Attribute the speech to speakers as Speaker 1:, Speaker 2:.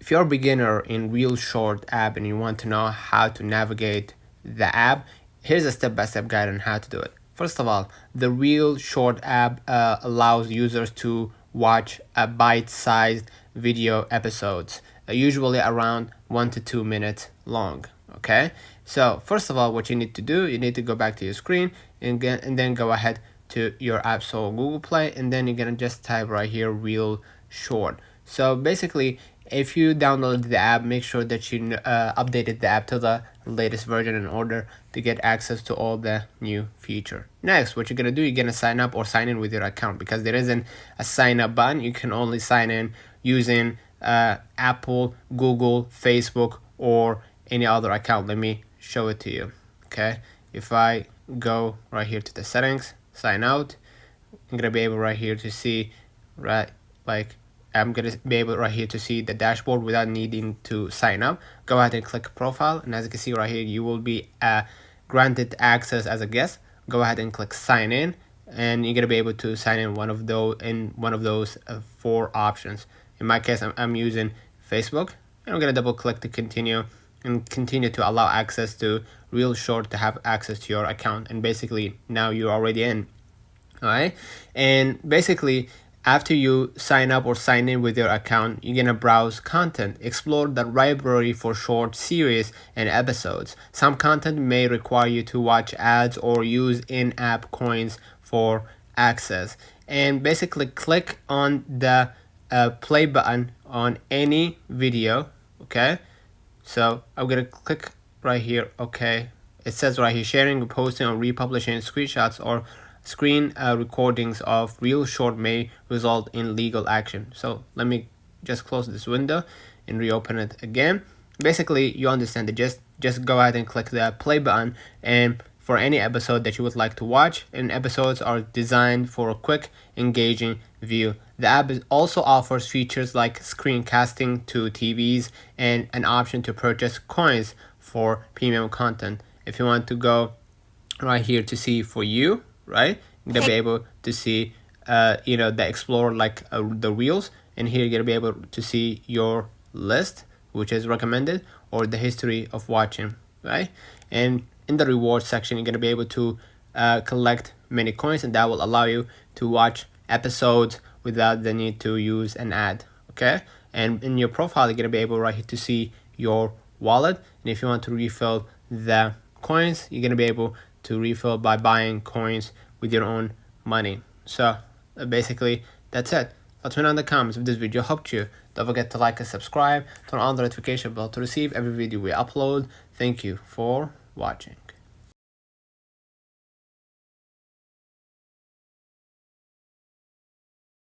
Speaker 1: if you're a beginner in ReelShort app and you want to know how to navigate the app, here's a step-by-step guide on how to do it. First of all, the ReelShort app allows users to watch a bite-sized video episodes, usually around 1 to 2 minutes long. Okay, so first of all, what you need to do, you need to go back to your screen and then go ahead to your App Store, Google Play, and then you're gonna just type right here ReelShort. So basically, if you downloaded the app, make sure that you updated the app to the latest version in order to get access to all the new feature. Next, what you're gonna do, you're gonna sign up or sign in with your account, because there isn't a sign up button. You can only sign in using Apple, Google, Facebook, or any other account. Let me show it to you. Okay, if I go right here to the settings, sign out, I'm gonna be able right here to see, right, like I'm gonna be able right here to see the dashboard without needing to sign up. Go ahead and click profile, and as you can see right here, you will be granted access as a guest. Go ahead and click sign in, and you're gonna be able to sign in one of those 4 options. In my case, I'm using Facebook, and I'm gonna double click to continue, and continue to allow access to ReelShort to have access to your account. And basically now you're already in. All right, and basically after you sign up or sign in with your account, you're gonna browse content, explore the library for short series and episodes. Some content may require you to watch ads or use in-app coins for access. And basically click on the play button on any video. Okay, so I'm gonna click right here. Okay, it says right here, sharing, posting, or republishing screenshots or screen recordings of ReelShort may result in legal action. So let me just close this window and reopen it again. Basically, you understand that just go ahead and click the play button, and for any episode that you would like to watch, and episodes are designed for a quick, engaging view. The app also offers features like screencasting to TVs and an option to purchase coins for premium content. If you want to go right here to see for you, right, you're gonna be able to see the explore, like the reels, and here you're gonna be able to see your list, which is recommended, or the history of watching, right? And in the reward section, you're gonna be able to collect many coins, and that will allow you to watch episodes without the need to use an ad. Okay, and in your profile, you're gonna be able right here to see your wallet, and if you want to refill the coins, you're gonna be able to refill by buying coins with your own money. So basically that's it. Let me know in the comments if this video helped you. Don't forget to like and subscribe, turn on the notification bell to receive every video we upload. Thank you for watching.